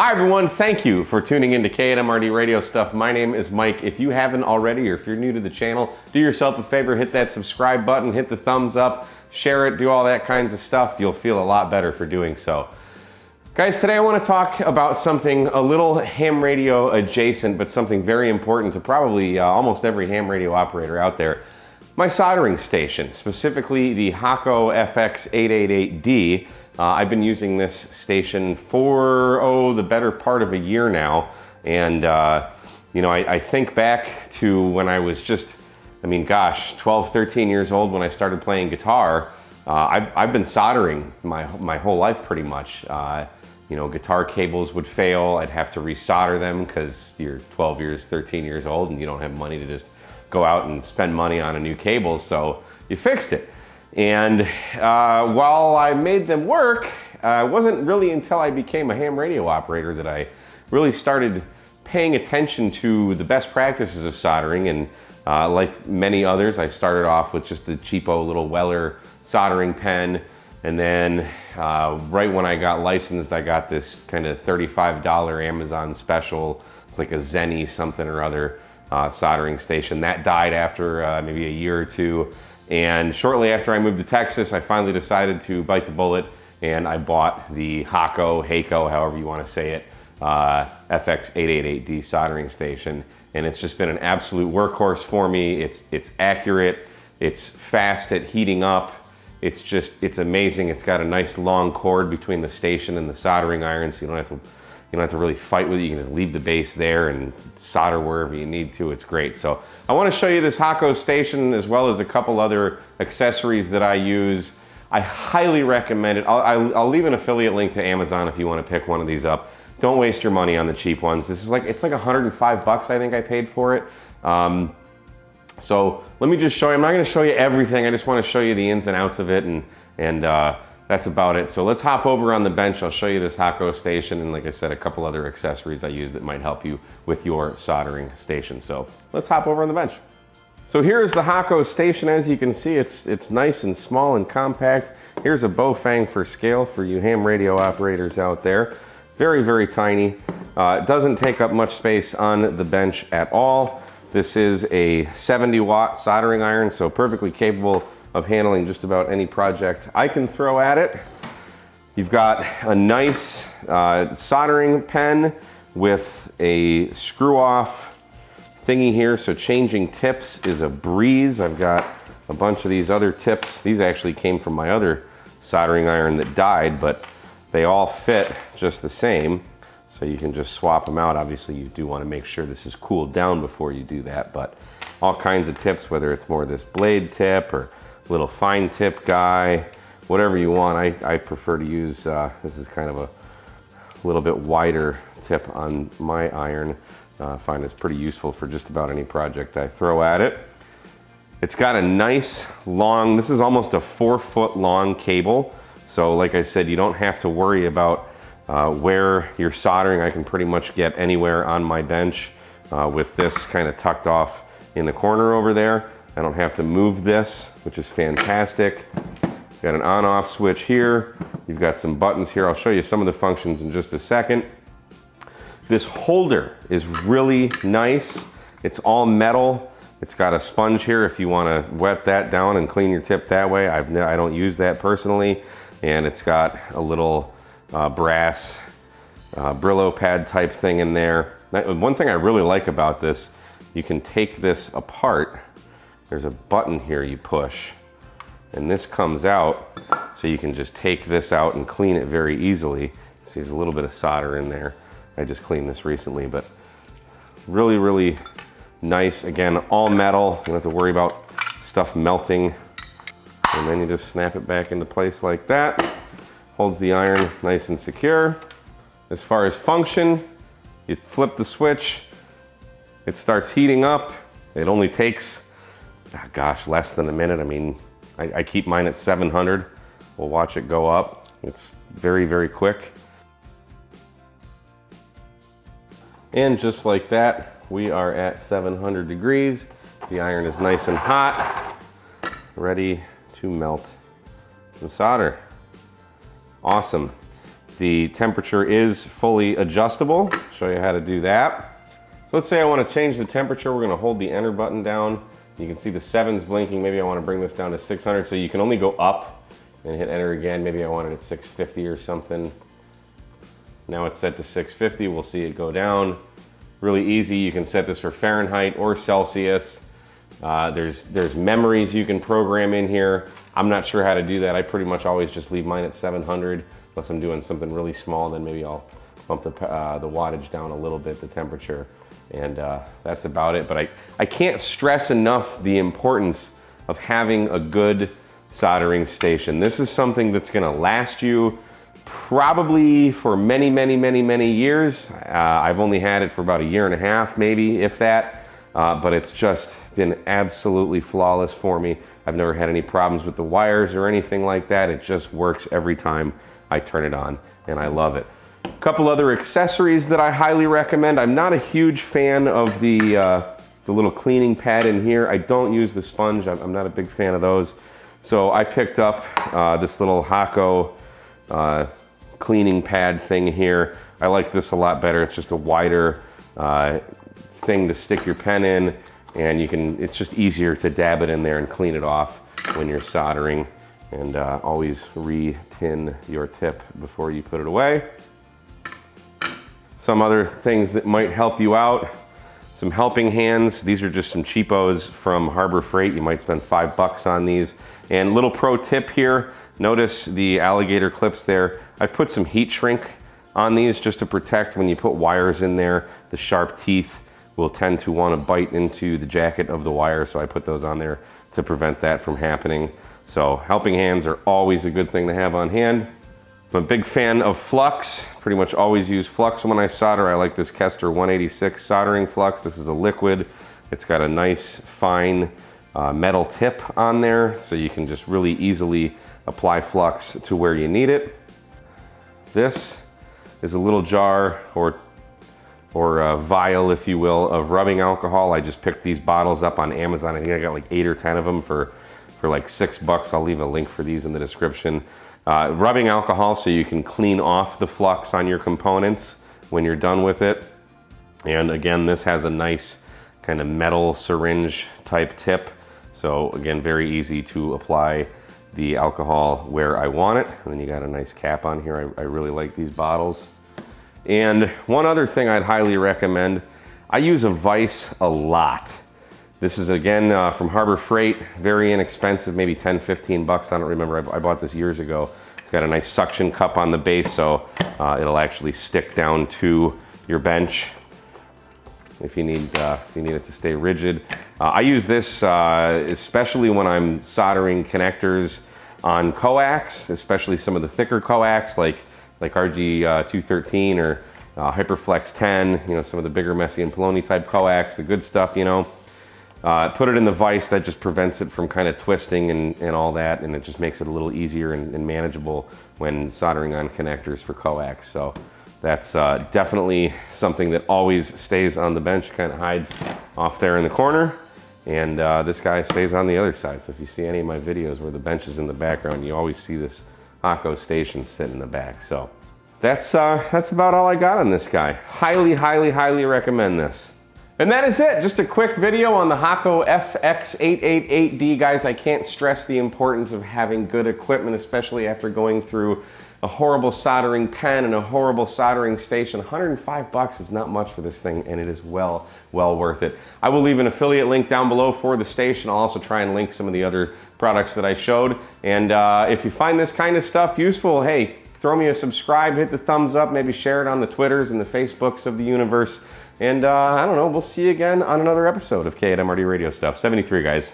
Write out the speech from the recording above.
Hi everyone, thank you for tuning in to KMRD Radio Stuff. My name is Mike. If you haven't already, or if you're new to the channel, do yourself a favor, hit that subscribe button, hit the thumbs up, share it, do all that kinds of stuff. You'll feel a lot better for doing so. Guys, today I want to talk about something a little ham radio adjacent, but something very important to probably almost every ham radio operator out there. My soldering station, specifically the Hakko FX-888D. I've been using this station for, the better part of a year now. And, I think back to when I was just, 12, 13 years old when I started playing guitar. I've been soldering my whole life pretty much. Guitar cables would fail. I'd have to resolder them because you're 12 years, 13 years old and you don't have money to just go out and spend money on a new cable. So you fixed it. And while I made them work, it wasn't really until I became a ham radio operator that I really started paying attention to the best practices of soldering. And like many others, I started off with just a cheapo little Weller soldering pen. And then right when I got licensed, I got this kind of $35 Amazon special. It's like a Zenny something or other soldering station. That died after maybe a year or two. And shortly after I moved to Texas, I finally decided to bite the bullet and I bought the Hakko, however you want to say it, FX-888D Soldering Station. And it's just been an absolute workhorse for me. It's accurate, it's fast at heating up. It's amazing. It's got a nice long cord between the station and the soldering iron, so you don't have to really fight with it. You can just leave the base there and solder wherever you need to. It's great. So I want to show you this Hakko station as well as a couple other accessories that I use. I highly recommend it. I'll leave an affiliate link to Amazon if you want to pick one of these up. Don't waste your money on the cheap ones. It's like 105 bucks I think I paid for it. So let me just show you. I'm not going to show you everything. I just want to show you the ins and outs of it, and that's about it. So let's hop over on the bench. I'll show you this Hakko station, and like I said, a couple other accessories I use that might help you with your soldering station. So let's hop over on the bench. So here's the Hakko station. As you can see, it's nice and small and compact. Here's a Bofang for scale for you ham radio operators out there. Very, very tiny. It doesn't take up much space on the bench at all. This is a 70-watt soldering iron, so perfectly capable of handling just about any project I can throw at it. You've got a nice soldering pen with a screw-off thingy here, so changing tips is a breeze. I've got a bunch of these other tips. These actually came from my other soldering iron that died, but they all fit just the same. So you can just swap them out. Obviously, you do want to make sure this is cooled down before you do that, but all kinds of tips, whether it's more this blade tip or little fine tip guy, whatever you want. I prefer to use, this is kind of a little bit wider tip on my iron. I find it's pretty useful for just about any project I throw at it. It's got a nice long, this is almost a 4-foot long cable. So like I said, you don't have to worry about where you're soldering. I can pretty much get anywhere on my bench with this kind of tucked off in the corner over there. I don't have to move this, which is fantastic. Got an on-off switch here. You've got some buttons here. I'll show you some of the functions in just a second. This holder is really nice. It's all metal. It's got a sponge here if you want to wet that down and clean your tip that way. I don't use that personally. And it's got a little brass Brillo pad type thing in there. One thing I really like about this, you can take this apart. There's a button here you push, and this comes out, so you can just take this out and clean it very easily. See, there's a little bit of solder in there. I just cleaned this recently, but really, really nice. Again, all metal. You don't have to worry about stuff melting. And then you just snap it back into place like that. Holds the iron nice and secure. As far as function, you flip the switch, it starts heating up. It only takes, less than a minute. I keep mine at 700. We'll watch it go up. It's very, very quick. And just like that, we are at 700 degrees. The iron is nice and hot, ready to melt some solder. Awesome. The temperature is fully adjustable. Show you how to do that. So let's say I want to change the temperature. We're going to hold the enter button down. You can see the 7's blinking. Maybe I want to bring this down to 600, so you can only go up and hit enter again. Maybe I want it at 650 or something. Now it's set to 650. We'll see it go down. Really easy. You can set this for Fahrenheit or Celsius. There's memories you can program in here. I'm not sure how to do that. I pretty much always just leave mine at 700. Unless I'm doing something really small, then maybe I'll bump the wattage down a little bit, the temperature. And that's about it. But I can't stress enough the importance of having a good soldering station. This is something that's gonna last you probably for many, many, many, many years. I've only had it for about a year and a half, maybe, if that. But it's just been absolutely flawless for me. I've never had any problems with the wires or anything like that. It just works every time I turn it on, and I love it. A couple other accessories that I highly recommend. I'm not a huge fan of the little cleaning pad in here. I don't use the sponge. I'm not a big fan of those. So I picked up this little Hakko cleaning pad thing here. I like this a lot better. It's just a wider thing to stick your pen in, and it's just easier to dab it in there and clean it off when you're soldering. And always re-tin your tip before you put it away. Some other things that might help you out. Some helping hands. These are just some cheapos from Harbor Freight. You might spend $5 on these. And little pro tip here, notice the alligator clips there. I've put some heat shrink on these just to protect when you put wires in there. The sharp teeth will tend to want to bite into the jacket of the wire, so I put those on there to prevent that from happening. So helping hands are always a good thing to have on hand. I'm a big fan of flux. Pretty much always use flux when I solder. I like this Kester 186 soldering flux. This is a liquid. It's got a nice fine metal tip on there, so you can just really easily apply flux to where you need it. This is a little jar or a vial, if you will, of rubbing alcohol. I just picked these bottles up on Amazon. I think I got like 8 or 10 of them for like $6. I'll leave a link for these in the description. Rubbing alcohol so you can clean off the flux on your components when you're done with it. And again, this has a nice kind of metal syringe type tip. So again, very easy to apply the alcohol where I want it. And then you got a nice cap on here. I really like these bottles. And one other thing I'd highly recommend, I use a vise a lot. This is again from Harbor Freight, very inexpensive, maybe 10, 15 bucks. I don't remember, I bought this years ago. It's got a nice suction cup on the base, so it'll actually stick down to your bench if you need it to stay rigid. I use this especially when I'm soldering connectors on coax, especially some of the thicker coax like RG213 or Hyperflex 10, you know, some of the bigger Messi and Poloni type coax, the good stuff, you know. Put it in the vise. That just prevents it from kind of twisting and all that, and it just makes it a little easier and manageable when soldering on connectors for coax. So that's definitely something that always stays on the bench, kind of hides off there in the corner. And this guy stays on the other side. So if you see any of my videos where the bench is in the background, you always see this Hakko station sitting in the back. So that's about all I got on this guy. Highly, highly, highly recommend this. And that is it, just a quick video on the Hakko FX-888D. Guys, I can't stress the importance of having good equipment, especially after going through a horrible soldering pen and a horrible soldering station. $105 is not much for this thing, and it is well worth it. I will leave an affiliate link down below for the station. I'll also try and link some of the other products that I showed. And if you find this kind of stuff useful, hey, throw me a subscribe, hit the thumbs up, maybe share it on the Twitters and the Facebooks of the universe. And I don't know, we'll see you again on another episode of K8MRD Radio Stuff. 73, guys.